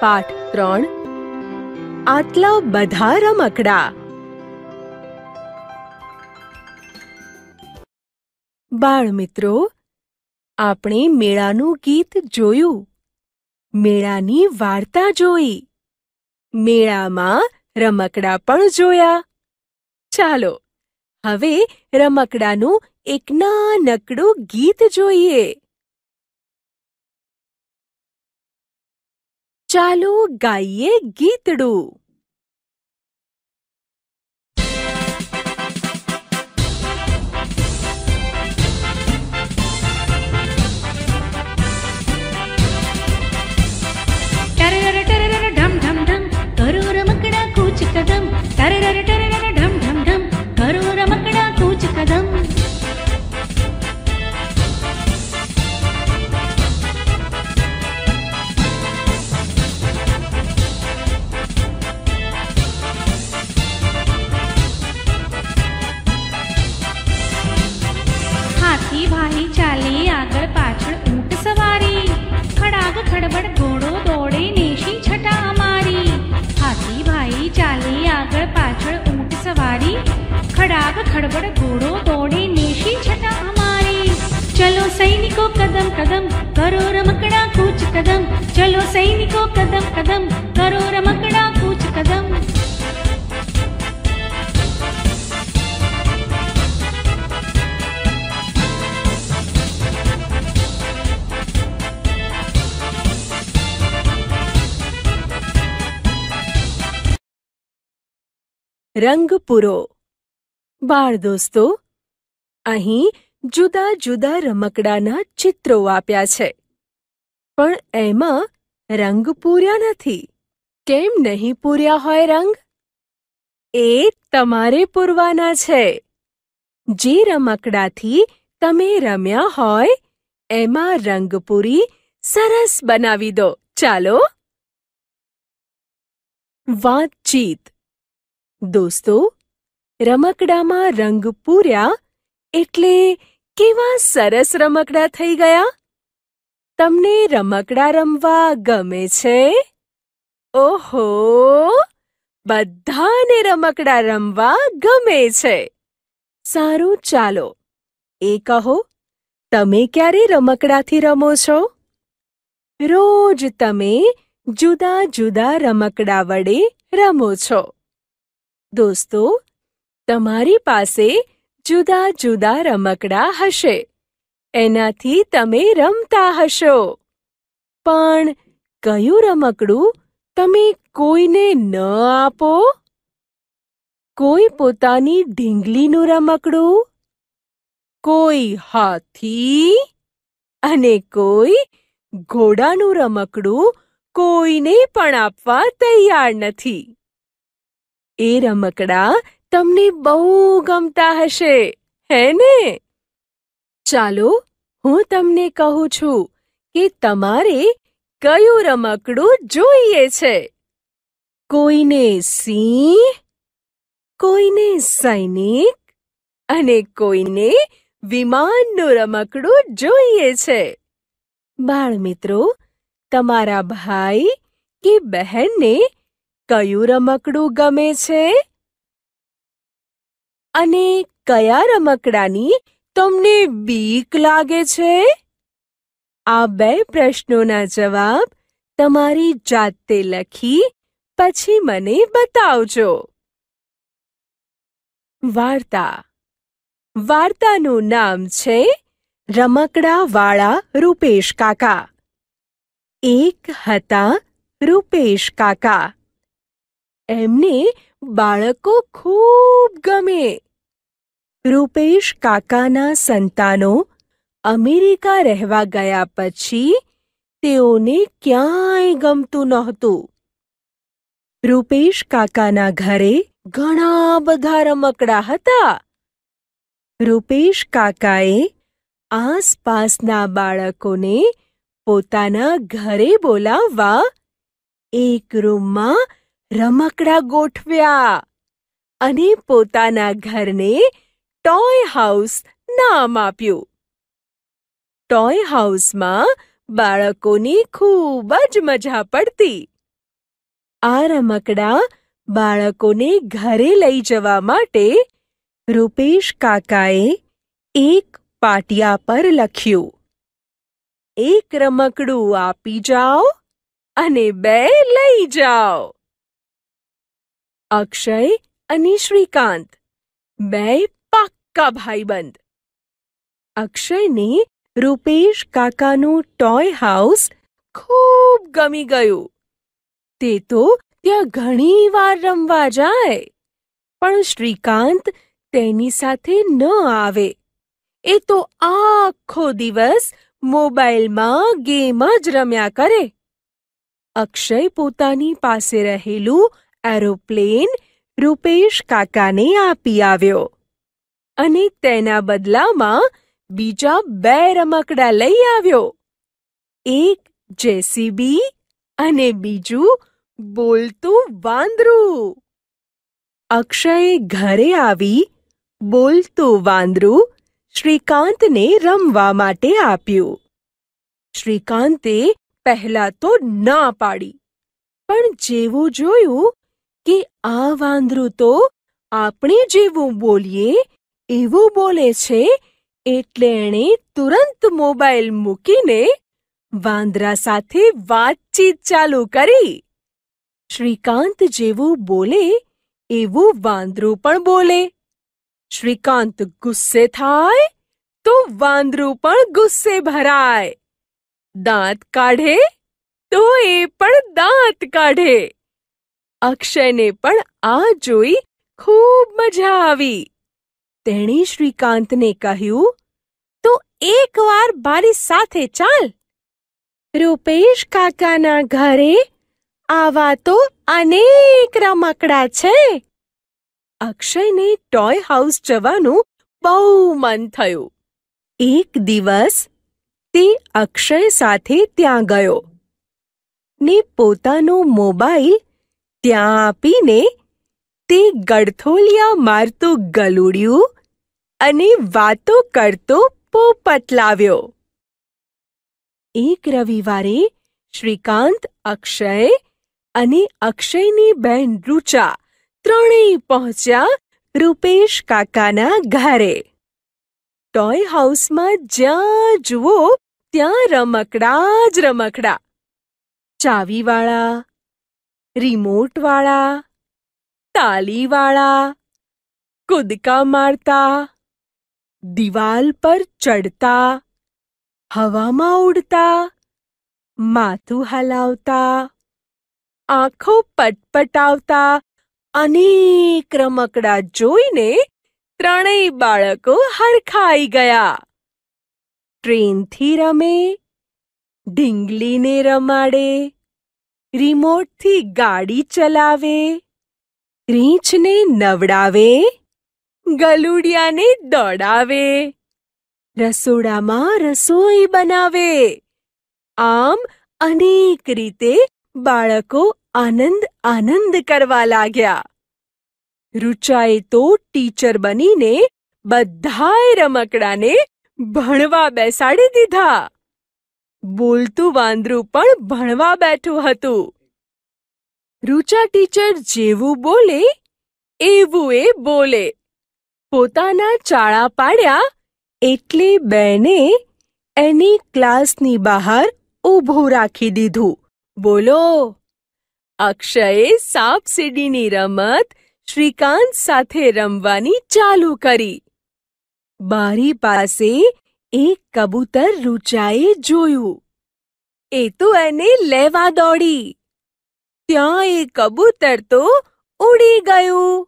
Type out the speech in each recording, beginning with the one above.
પાઠ 3 આટલા બધા રમકડા. બાળમિત્રો, આપણે મેળાનું ગીત જોયું, મેળાની વાર્તા જોઈ, મેળામાં રમકડા પણ જોયા. ચાલો હવે રમકડાનું એક નાનકડું ગીત જોઈએ. ચાલો ગાઈએ ગીતડું. ઢમ ઢમ ઢમ કરો રમકડા કૂચ કદમ, ટરર ટરર ઢમ ઢમ ઢમ કરો રમકડા કૂચ કદમ. હાથી ભાઈ ચાલે આગળ પાછળ ઊંટ સવારી, ખડાગ ખડબડ ઘોડો દોડે નેશી છટા અમારી. હાથી ભાઈ ચાલે આગળ પાછળ ઊંટ સવારી, ખડાગ ખડબડ ઘોડો દોડે નેશી છટા અમારી. ચલો સૈનિકો કદમ કદમ કરો રમકડા કૂચ કદમ, ચલો સૈનિકો કદમ કદમ કરો રમકડા કૂચ કદમ. રંગ પૂરો. બાળ દોસ્તો, અહીં જુદા જુદા રમકડાના ચિત્રો આપ્યા છે, પણ એમાં રંગ પૂર્યા નથી. કેમ નહીં પૂર્યા હોય રંગ? એ તમારે પૂરવાના છે. જે રમકડાથી તમે રમ્યા હોય એમાં રંગ પૂરી સરસ બનાવી દો. ચાલો. વાતચીત. દોસ્તો, રમકડામાં રંગ પૂર્યા એટલે કેવા સરસ રમકડા થઈ ગયા. તમને રમકડા રમવા ગમે છે? ઓહો, બધાને રમકડા રમવા ગમે છે. સારું, ચાલો એ કહો, તમે ક્યારે રમકડાથી રમો છો? રોજ તમે જુદા જુદા રમકડા વડે રમો છો. દોસ્તો, તમારી પાસે જુદા જુદા રમકડા હશે, એનાથી તમે રમતા હશો. પણ કયું રમકડું તમે કોઈને ન આપો? કોઈ પોતાની ઢીંગલીનું રમકડું, કોઈ હાથી અને કોઈ ઘોડાનું રમકડું કોઈને પણ આપવા તૈયાર નથી. એ રમકડા તમને બહુ ગમતા હશે, હે ને? ચાલો હું તમને કહું છું કે તમારે કયું રમકડું જોઈએ છે. કોઈને સિંહ, કોઈને સૈનિક અને કોઈને વિમાનનું રમકડું જોઈએ છે. બાળમિત્રો, તમારા ભાઈ કે બહેનને કયું રમકડું ગમે છે? અને કયા રમકડાની તમને બીક લાગે છે? આ 2 પ્રશ્નોના જવાબ તમારી જાતે લખી પછી મને બતાવજો. વાર્તા. વાર્તાનું નામ છે રમકડાવાળા રૂપેશ કાકા. એક હતા રૂપેશ કાકા. એમને બાળકો ખૂબ ગમે. રૂપેશ કાકાના સંતાનો અમેરિકા રહેવા ગયા પછી તેઓને ક્યાંય ગમતું નહોતું. રૂપેશ કાકાના ઘરે ઘણા બધા રમકડા હતા. રૂપેશ કાકાએ આસપાસના બાળકોને પોતાના ઘરે બોલાવવા એક રૂમમાં રમકડા ગોઠવ્યા અને પોતાના ઘરને ટોય હાઉસ નામ આપ્યું. ટોય હાઉસમાં બાળકોની ખૂબ જ મજા પડતી. આ રમકડા બાળકોને ઘરે લઈ જવા માટે રૂપેશ કાકાએ એક પાટિયા પર લખ્યું, એક રમકડું આપી જાઓ અને 2 લઈ જાઓ. અક્ષય અને શ્રીકાંત 2 પાક્કા ભાઈબંધ. અક્ષયને રૂપેશ કાકાનું ટોય હાઉસ ખૂબ ગમી ગયું. તે તો ત્યાં ઘણી વાર રમવા જાય, પણ શ્રીકાંત તેની સાથે ન આવે. એ તો આખો દિવસ મોબાઈલમાં ગેમ જ રમ્યા કરે. અક્ષય પોતાની પાસે રહેલું એરોપ્લેન રૂપેશ કાકાને આપી આવ્યો અને તેના બદલામાં બીજા 2 રમકડા લઈ આવ્યો. એક જેસીબી અને બીજું બોલતું વાંદરું. અક્ષયે ઘરે આવી બોલતું વાંદરું શ્રીકાંતને રમવા માટે આપ્યું. શ્રીકાંતે પહેલા તો ના પાડી, પણ જેવું જોયું કે આ વાંદરું તો આપણે જેવું બોલીએ એવું બોલે છે, એટલે એણે તુરંત મોબાઈલ મૂકીને વાંદરા સાથે વાતચીત ચાલુ કરી. શ્રીકાંત જેવું બોલે એવું વાંદરું પણ બોલે. શ્રીકાંત ગુસ્સે થાય તો વાંદરું પણ ગુસ્સે ભરાય. દાંત કાઢે તો એ પણ દાંત કાઢે. અક્ષયને પણ આ જોઈ ખૂબ મજા આવી. તેણે શ્રીકાંતને કહ્યું, તો એકવાર મારી સાથે ચાલ. રૂપેશ કાકાના ઘરે આવા તો અનેક રમકડા છે. અક્ષયને ટોય હાઉસ જવાનું બહુ મન થયું. એક દિવસ તે અક્ષય સાથે ત્યાં ગયો ને પોતાનો મોબાઈલ ત્યાં આપીને તે ગડથોલિયા મારતું ગલુડિયું અને વાતો કરતો પોપટ લાવ્યો. એક રવિવારે શ્રીકાંત, અક્ષય અને અક્ષયની બહેન રુચા ત્રણેય પહોંચ્યા રૂપેશ કાકાના ઘરે. ટોય હાઉસમાં જ્યાં જુઓ ત્યાં રમકડા જ રમકડા. ચાવીવાળા, રિમોટવાળા, તાલીવાળા, કૂદકા મારતા, દિવાલ પર ચડતા, હવામાં ઉડતા, માથું હલાવતા, આંખો પટપટાવતા અનેક રમકડા જોઈને ત્રણેય બાળકો હરખાઈ ગયા. ટ્રેનથી રમે, ઢીંગલીને રમાડે, રિમોટથી ગાડી ચલાવે, રીંછને નવડાવે, ગલુડિયાને દોડાવે, રસોડામાં રસોઈ બનાવે. આમ અનેક રીતે બાળકો આનંદ કરવા લાગ્યા. રુચાએ તો ટીચર બનીને બધાય રમકડાને ભણવા બેસાડી દીધા. બોલતું વાંદરું પણ ભણવા બેઠું હતું. રુચા ટીચર જેવું બોલે એવું એ બોલે. પોતાના ચાળા પાડ્યા એટલે બેને એની ક્લાસની બહાર ઊભું રાખી દીધું. બોલો! અક્ષયે સાપસીડીની રમત શ્રીકાંત સાથે રમવાની ચાલુ કરી. બારી પાસે એક કબૂતર રુચાએ જોયું. એ તો એને લેવા દોડી. ત્યાં એ કબૂતર તો ઉડી ગયું.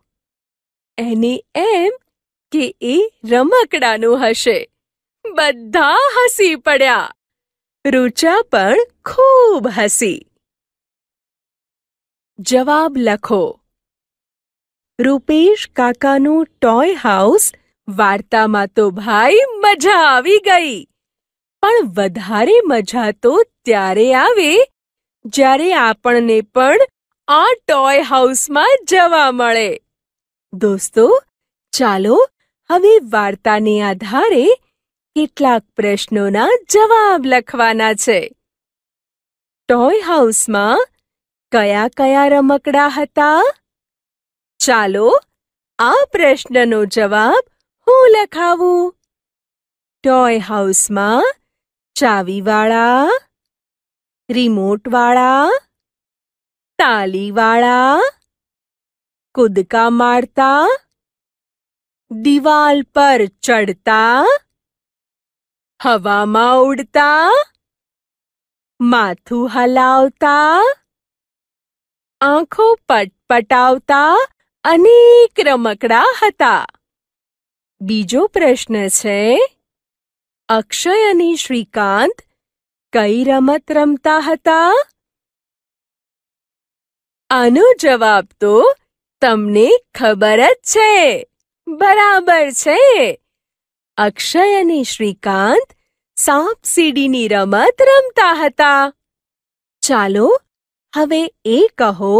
એને એમ કે એ રમકડાનું હશે. બધા હસી પડ્યા. રુચા પણ ખૂબ હસી. જવાબ લખો. રૂપેશ કાકાનું ટોય હાઉસ વાર્તામાં તો ભાઈ મજા આવી ગઈ, પણ વધારે મજા તો ત્યારે આવે જ્યારે આપણને પણ આ ટોય હાઉસમાં જવા મળે. દોસ્તો, ચાલો હવે વાર્તાને આધારે કેટલાક પ્રશ્નોના જવાબ લખવાના છે. ટોય હાઉસમાં કયા કયા રમકડા હતા? ચાલો આ પ્રશ્નનો જવાબ હું લખાવું. ટોય હાઉસમાં ચાવીવાળા, રિમોટવાળા, તાલીવાળા, કૂદકા મારતા, દિવાલ પર ચડતા, હવામાં ઉડતા, માથું હલાવતા, આંખો પટપટાવતા અનેક રમકડા હતા. બીજો પ્રશ્ન છે, અક્ષય અને શ્રીકાંત કઈ રમત રમતા હતા? આનો જવાબ તો તમને ખબર જ છે. બરાબર છે. અક્ષય અને શ્રીકાંત સાપ સીડીની રમત રમતા હતા. ચાલો હવે એ કહો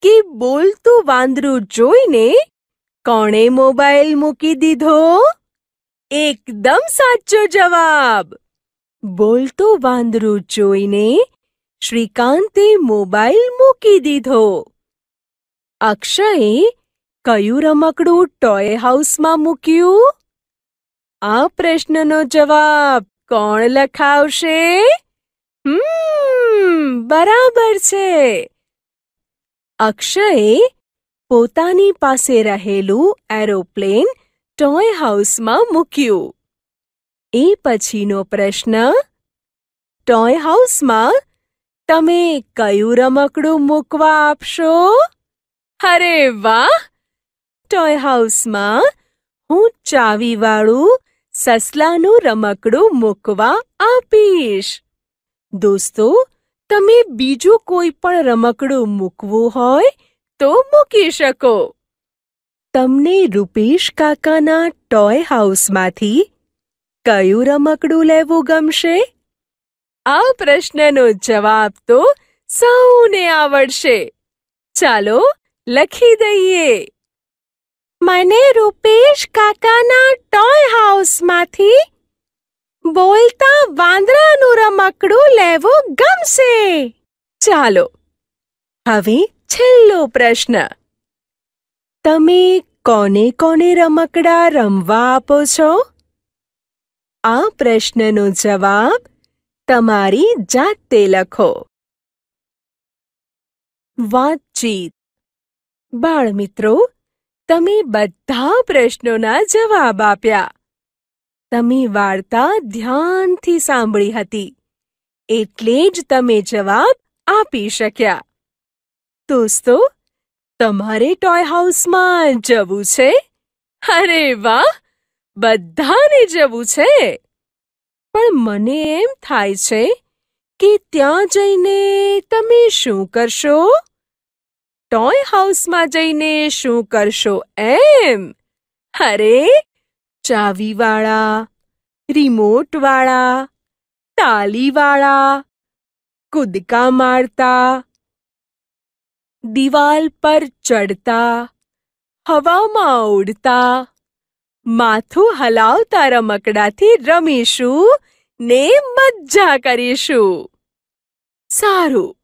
કે બોલતું વાંદરું જોઈને કોણે મોબાઈલ મૂકી દીધો? એકદમ સાચો જવાબ. બોલતું વાંદરું જોઈને શ્રીકાંતે મોબાઈલ મૂકી દીધો. અક્ષયે કયું રમકડું ટોય હાઉસમાં મૂક્યું? આ પ્રશ્નનો જવાબ કોણ લખાવશે? બરાબર છે. અક્ષયે પોતાની પાસે રહેલું એરોપ્લેન ટોય હાઉસમાં મૂક્યું. એ પછીનો પ્રશ્ન, ટોય હાઉસમાં તમે કયું રમકડું મૂકવા આપશો? અરે વાહ! ટોય હાઉસમાં હું ચાવીવાળું સસલાનું રમકડું મૂકવા આપીશ. દોસ્તો, તમે બીજું કોઈ પણ રમકડું મૂકવું હોય તો મૂકી શકો. તમને રૂપેશ કાકાના ટોય હાઉસમાંથી કયું રમકડું લેવું ગમશે? આ પ્રશ્નનો જવાબ તો સૌને આવડશે. ચાલો લખી દઈએ. મને રૂપેશ કાકાના ટોય હાઉસમાંથી બોલતા વાંદરાનું રમકડું લેવું ગમશે. ચાલો હવે છેલ્લો પ્રશ્ન. તમે કોને કોને રમકડા રમવા આપો છો? આ પ્રશ્નનો જવાબ તમારી જાતે લખો. વાતચીત. બાળમિત્રો, તમે બધા પ્રશ્નોના જવાબ આપ્યા. તમે વાર્તા ધ્યાનથી સાંભળી હતી, એટલે જ તમે જવાબ આપી શક્યા. દોસ્તો, તમારે ટોય હાઉસમાં જવું છે? અરે વાહ! બધાને જવું છે. પણ મને એમ થાય છે કે ત્યાં જઈને તમે શું કરશો? ટોય હાઉસમાં જઈને શું કરશો એમ? અરે, ચાવીવાળા, રિમોટવાળા, તાલીવાળા, કૂદકા મારતા, દિવાલ પર ચડતા, હવામાં ઉડતા, માથું હલાવતા રમકડાથી રમીશું ને મજા કરીશું. સારું,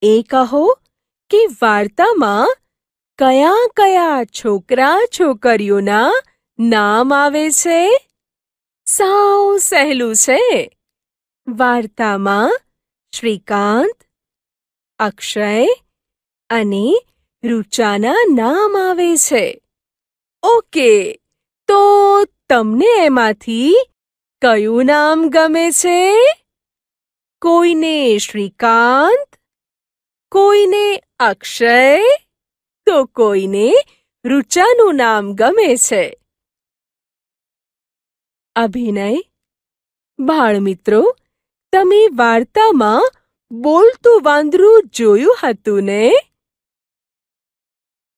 એ કહો કે વાર્તામાં કયા કયા છોકરા છોકરીઓના નામ આવે છે? સાવ સહેલું છે. વાર્તામાં શ્રીકાંત, અક્ષય અને રુચાના નામ આવે છે. ઓકે, તો તમને એમાંથી કયું નામ ગમે છે? કોઈને શ્રીકાંત, કોઈને અક્ષય, તો કોઈને રુચાનું નામ ગમે છે. અભિનય. બાળમિત્રો, તમે વાર્તામાં બોલતું વાંદરું જોયું હતું ને?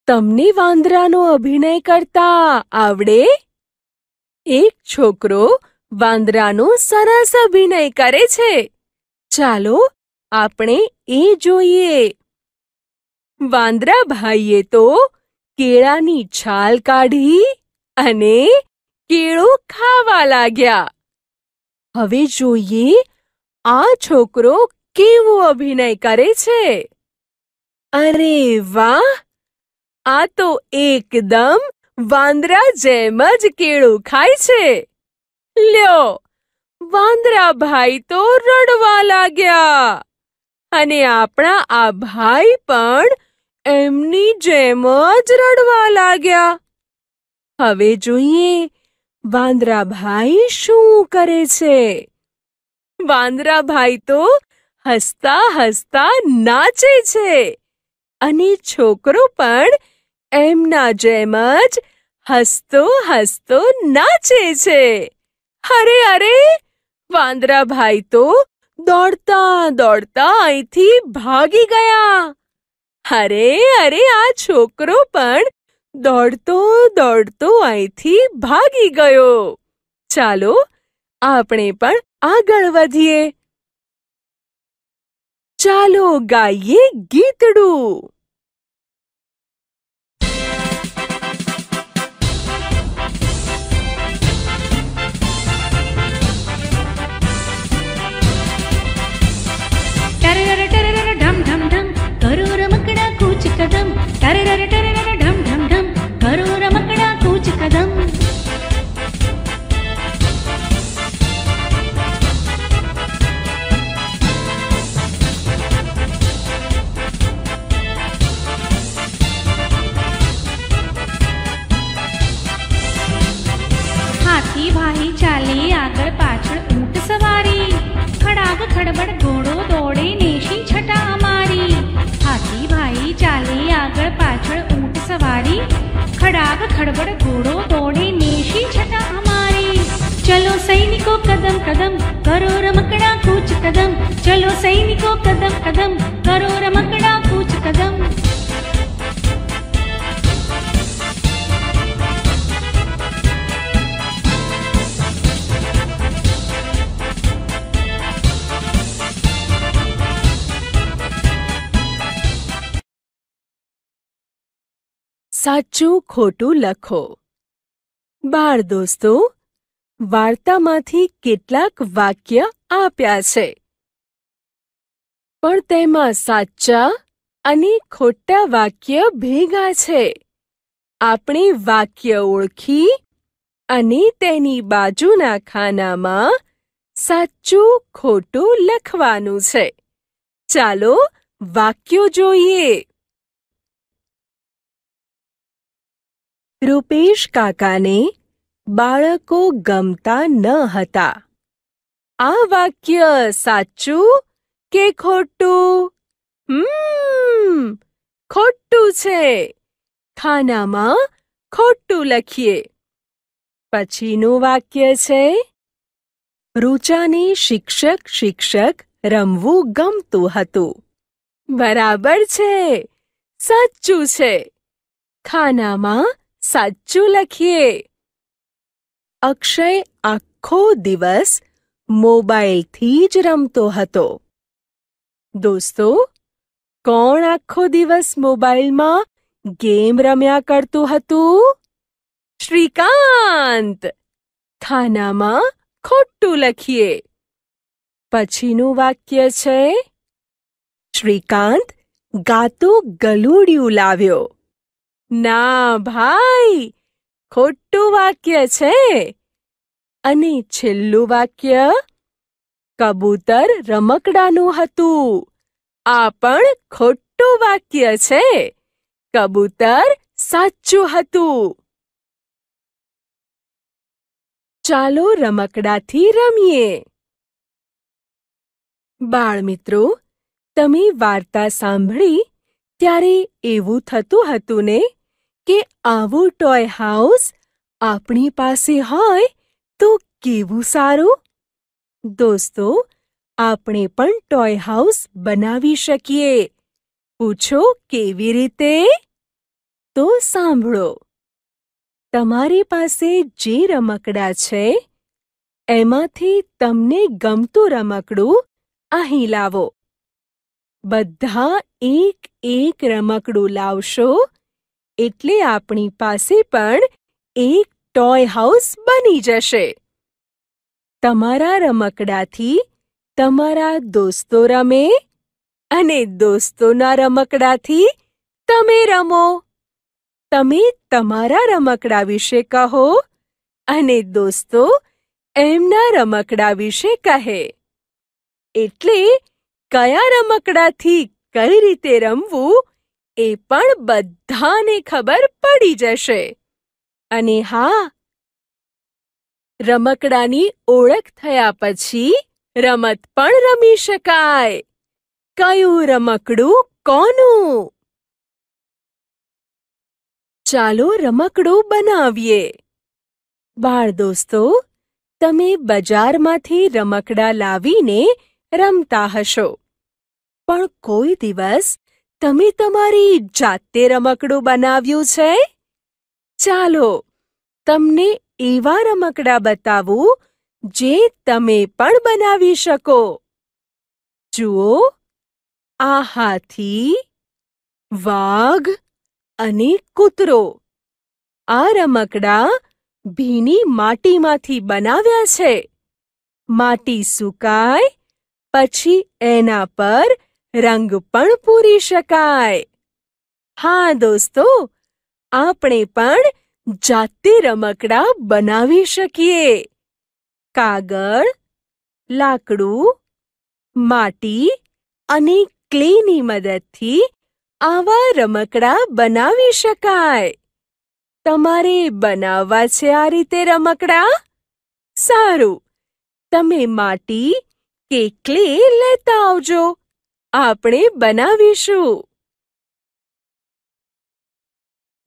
તમને વાંદરાનો અભિનય કરતા આવડે? એક છોકરો વાંદરાનો સરસ અભિનય કરે છે. ચાલો આપણે એ જોઈએ. વાંદરા ભાઈએ તો કેળાની છાલ કાઢી અને કેળું ખાવા લાગ્યા. હવે જોઈએ આ છોકરો કેવો અભિનય કરે છે. અરે વાહ! આ તો એકદમ વાંદરા જેમ જ કેળું ખાય છે. લ્યો, વાંદરા ભાઈ તો રડવા લાગ્યા અને આપણા આ ભાઈ પણ એમની જેમ જ રડવા લાગ્યા. હવે જોઈએ વાંદરા ભાઈ શું કરે છે. વાંદરા ભાઈ તો હસતા હસતા નાચે છે અને છોકરો પણ એમના જેમ જ હસતો હસતો નાચે છે. અરે અરે! વાંદરા ભાઈ તો દોડતા દોડતા અહીંથી ભાગી ગયા. અરે અરે! આ છોકરો પણ દોડતો દોડતો અહીંથી ભાગી ગયો. ચાલો આપણે પણ આગળ વધીએ. ચાલો ગાઈએ ગીતડું. ટરર ટરર ઢમ ઢમ ઢમ કરો રમકડા કૂચ કદમ. ટરર ટરર ઢમ ઢમ ઢમ કરો રમકડા કૂચ કદમ. હાથી ભાઈ ચાલે આગળ પાછળ ઊંટ સવારી. ખડાગ ખડબડ ઘોડો દોડે નેશી છટા અમારી. હાથી ભાઈ ચાલે આગળ પાછળ ઊંટ સવારી. ખડાગ ખડબડ ઘોડો દોડે નેશી છટા અમારી. ચલો સૈનિકો કદમ કદમ કરો રમકડા કૂચ કદમ. ચલો સૈનિકો કદમ કદમ કરો રમકડા કૂચ કદમ. સાચું ખોટું લખો. બાળ દોસ્તો, વાર્તામાંથી કેટલાક વાક્ય આપ્યા છે, પણ તેમાં સાચા અને ખોટા વાક્ય ભેગા છે. આપણે વાક્ય ઓળખી અને તેની બાજુના ખાનામાં સાચું ખોટું લખવાનું છે. ચાલો વાક્યો જોઈએ. રૂપેશ કાકાને બાળકો ગમતા ન હતા. આ વાક્ય સાચું કે ખોટું? ખોટું છે. ખાનામાં ખોટું લખીએ. પછીનું વાક્ય છે, રૂચાને શિક્ષક રમવું ગમતું હતું. બરાબર છે, સાચું છે. ખાનામાં સાચું લખીએ. અક્ષય આખો દિવસ મોબાઈલથી જ રમતો હતો. દોસ્તો, કોણ આખો દિવસ મોબાઈલમાં ગેમ રમ્યા કરતું હતું? શ્રીકાંત. ખાનામાં ખોટું લખીએ. પછીનું વાક્ય છે, શ્રીકાંત ગાતું ગલુડિયું લાવ્યો. ના ભાઈ, ખોટું વાક્ય છે. અને છેલ્લું વાક્ય, કબૂતર રમકડાનું હતું. આ પણ ખોટું વાક્ય છે. કબૂતર સાચું હતું. ચાલો રમકડાથી રમીએ. બાળમિત્રો, તમે વાર્તા સાંભળી ત્યારે એવું થતું હતું ને કે આવું ટોય હાઉસ આપણી પાસે હોય તો કેવું સારું? દોસ્તો, આપણે પણ ટોય હાઉસ બનાવી શકીએ. પૂછો કેવી રીતે? તો સાંભળો. તમારી પાસે જે રમકડા છે એમાંથી તમને ગમતું રમકડું અહીં લાવો. બધા એક એક રમકડું લાવશો એટલે આપણી પાસે પણ એક ટોય હાઉસ બની જશે. તમારા રમકડાથી તમારા દોસ્તો રમે અને દોસ્તોના રમકડાથી તમે રમો. તમે તમારા રમકડા વિશે કહો અને દોસ્તો એમના રમકડા વિશે કહે. એટલે કયા રમકડાથી કઈ રીતે રમવું એ પણ બધાને ખબર પડી જશે. અને હા, રમકડાની ઓળખ થયા પછી રમત પણ રમી શકાય. કયું રમકડું કોનું? ચાલો રમકડું બનાવીએ. બાળ દોસ્તો, તમે બજારમાંથી રમકડા લાવીને રમતા હશો, પણ કોઈ દિવસ તમે તમારી જાતે રમકડું બનાવ્યું છે? ચાલો તમને એવા રમકડા બતાવું જે તમે પણ બનાવી શકો. જુઓ, આ હાથી, વાઘ અને કૂતરો. આ રમકડા ભીની માટીમાંથી બનાવ્યા છે. માટી સુકાય પછી એના પર રંગ પણ પૂરી શકાય. હા દોસ્તો, આપણે પણ જાતે રમકડા બનાવી શકીએ. કાગળ, લાકડું, માટી અને ક્લેની મદદથી આવા રમકડા બનાવી શકાય. તમારે બનાવવા છે આ રીતે રમકડા? સારું, તમે માટી કે ક્લે લેતા આવજો. આપણે બનાવીશું.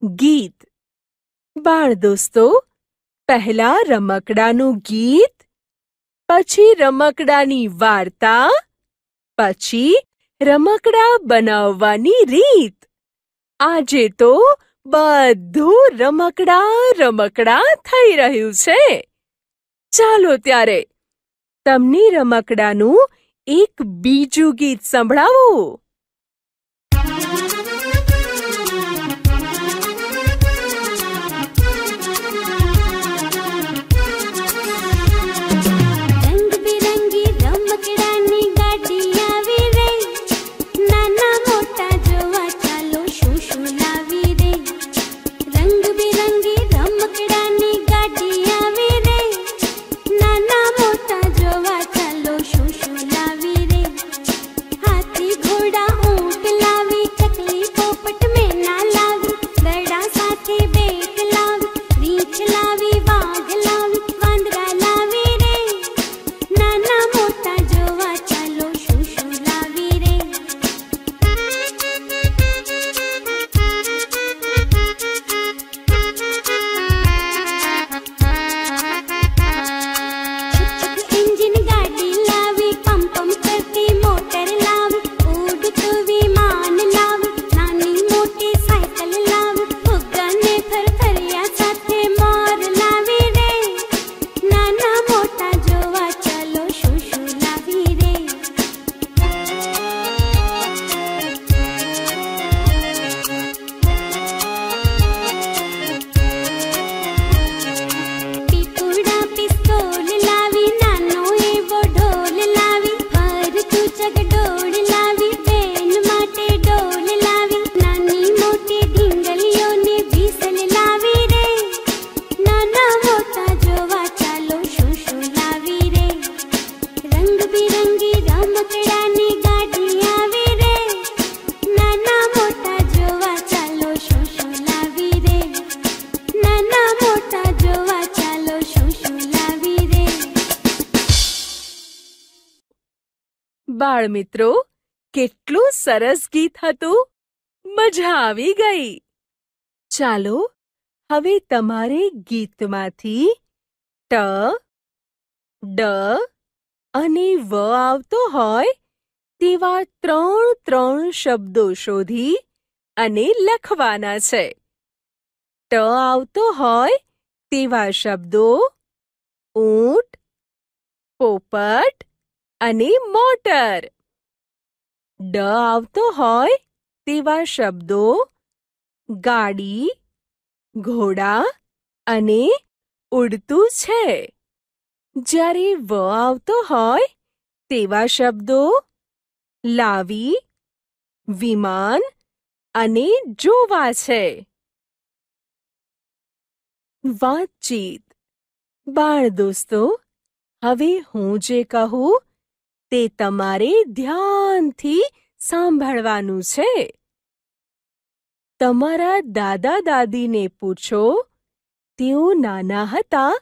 ગીત. બાળ દોસ્તો, પહેલા રમકડાનું ગીત, પછી રમકડાની વાર્તા, પછી રમકડા બનાવવાની રીત. આજે તો બધું રમકડા થઈ રહ્યું છે. ચાલો ત્યારે તમને રમકડાનું એક બીજું ગીત સંભળાવું. બાળ મિત્રો, કેટલું સરસ ગીત હતું. મજા આવી ગઈ. ચાલો હવે તમારે ગીતમાંથી ટ, ડ અને વ આવતો હોય તેવા 3 શબ્દો શોધી અને લખવાના છે. ટ આવતો હોય તેવા શબ્દો ઊંટ, પોપટ અને મોટર. ડ આવતો હોય તેવા શબ્દો ગાડી, ઘોડા અને ઉડતું છે. જ્યારે વ આવતો હોય તેવા શબ્દો લાવી, વિમાન અને જોવા છે. વાતચીત. બાળ દોસ્તો, હવે હું જે કહું તે તમારે ધ્યાનથી સાંભળવાનું છે. તમારા દાદા દાદીને પૂછો, તેઓ નાના હતા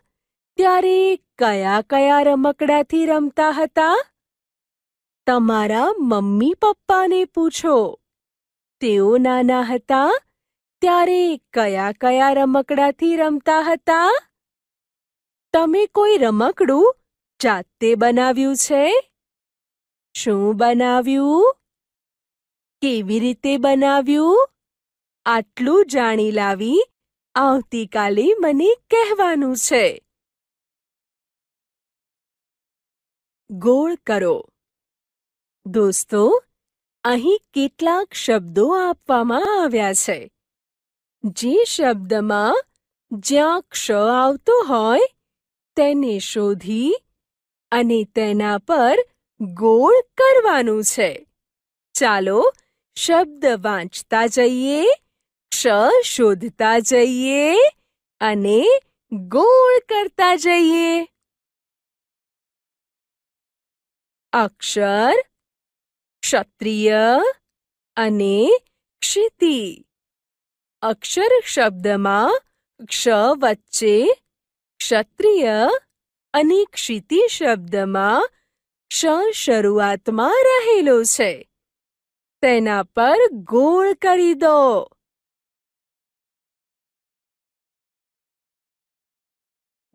ત્યારે કયા કયા રમકડાથી રમતા હતા? તમારા મમ્મી પપ્પાને પૂછો, તેઓ નાના હતા ત્યારે કયા કયા રમકડાથી રમતા હતા? તમે કોઈ રમકડું જાતે બનાવ્યું છે? શું બનાવ્યું? કેવી રીતે બનાવ્યું? આટલું જાણી લાવી આવતીકાલે મને કહેવાનું છે. ગોળ કરો. દોસ્તો, અહીં કેટલાક શબ્દો આપવામાં આવ્યા છે. જે શબ્દમાં જ્યાં ક્ષ આવતો હોય તેને શોધી અને તેના પર ગોળ કરવાનું છે. ચાલો શબ્દ વાંચતા જઈએ, ક્ષ શોધતા જઈએ અને ગોળ કરતા જઈએ. અક્ષર, ક્ષત્રિય અને ક્ષિતિ. અક્ષર શબ્દમાં ક્ષ વચ્ચે ક્ષત્રિય અને ક્ષિતિ શબ્દમાં ક્ષ શરૂઆતમાં રહેલો છે. તેના પર ગોળ કરી દો.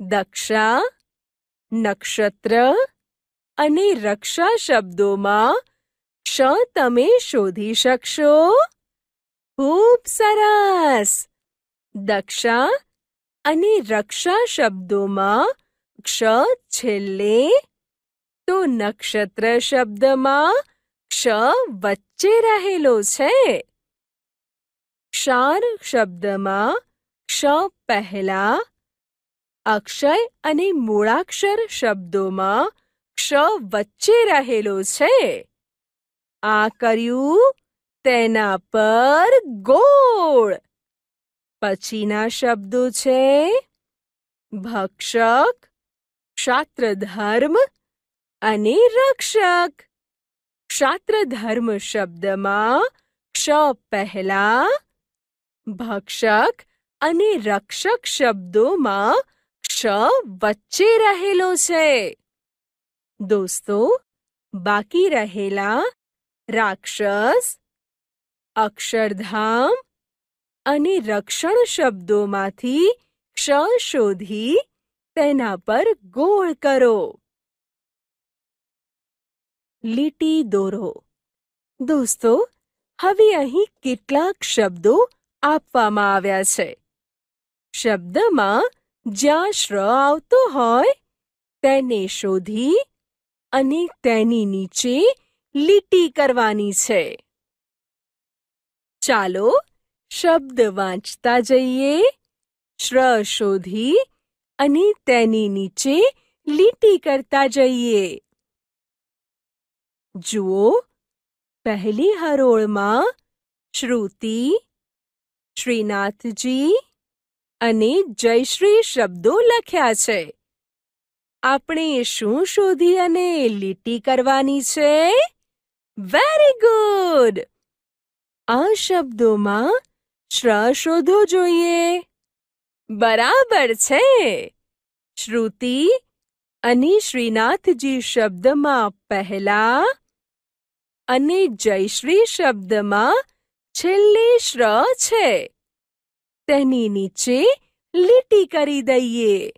દક્ષા, નક્ષત્ર અને રક્ષા શબ્દોમાં ક્ષ તમે શોધી શકશો? ખૂબ સરસ! દક્ષા અને રક્ષા શબ્દોમાં ક્ષ છેલ્લે તો નક્ષત્ર શબ્દમાં ક્ષ વચ્ચે રહેલો છે. ક્ષાર શબ્દમાં ક્ષ પહેલા, અક્ષય અને મૂળાક્ષર શબ્દોમાં ક્ષ વચ્ચે રહેલો છે. આ કર્યું, તેના પર ગોળ. પછીના શબ્દો છે ભક્ષક, ક્ષાત્રધર્મ અને રક્ષક. ક્ષાત્રધર્મ શબ્દમાં ક્ષ પહેલા, ભક્ષક અને રક્ષક શબ્દોમાં ક્ષ વચ્ચે રહેલો છે. દોસ્તો, બાકી રહેલા રાક્ષસ, અક્ષરધામ અને રક્ષણ શબ્દોમાંથી ક્ષ શોધી તેના પર ગોળ કરો. લીટી દોરો. દોસ્તો, હવે અહીં કેટલાક શબ્દો આપવામાં આવ્યા છે. શબ્દમાં જ્યાં શ્ર આવતો હોય તેને શોધી અને તેની નીચે લીટી કરવાની છે. ચાલો શબ્દ વાંચતા જઈએ, શ્ર શોધી અને તેની નીચે લીટી કરતા જઈએ. જુઓ, પહેલી હરોળમાં શ્રુતિ, શ્રીનાથજી અને જયશ્રી શબ્દો લખ્યા છે. આપણે શું શોધી અને લીટી કરવાની છે? Very good! આ શબ્દોમાં શ્ર શોધો જોઈએ. બરાબર છે. શ્રુતિ અને શ્રીનાથજી શબ્દમાં પહેલા અને જયશ્રી શબ્દમાં છેલ્લે શ્ર છે. તેની નીચે લીટી કરી દઈએ.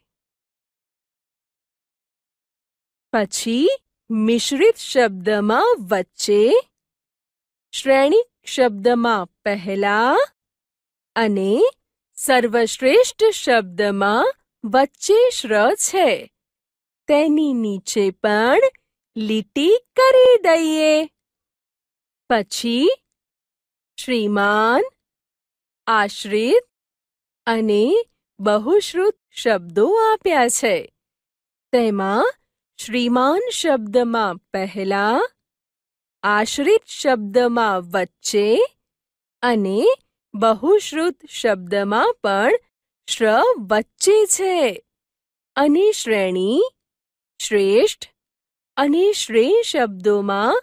પછી મિશ્રિત શબ્દમાં વચ્ચે, શ્રેણિક શબ્દમાં પહેલા અને સર્વશ્રેષ્ઠ શબ્દમાં વચ્ચે શ્ર છે. તેની નીચે પણ લીટી કરી દઈએ. પછી શ્રીમાન, આશ્રિત અને બહુશ્રુત શબ્દો આપ્યા છે. તેમાં શ્રીમાન શબ્દમાં પહેલા, આશ્રિત શબ્દમાં વચ્ચે અને બહુશ્રુત શબ્દમાં પણ શ્ર વચ્ચે છે. અને શ્રેણી, શ્રેષ્ઠ અને શ્રેય શબ્દોમાં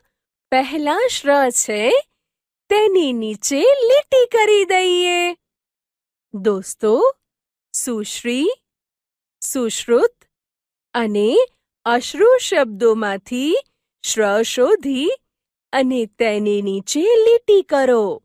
પહેલા શ્ર છે તેની નીચે લીટી કરી દઈએ. દોસ્તો, સુશ્રી, સુશ્રુત અને અશ્રુ શબ્દોમાંથી શ્ર શોધી અને તેની નીચે લીટી કરો.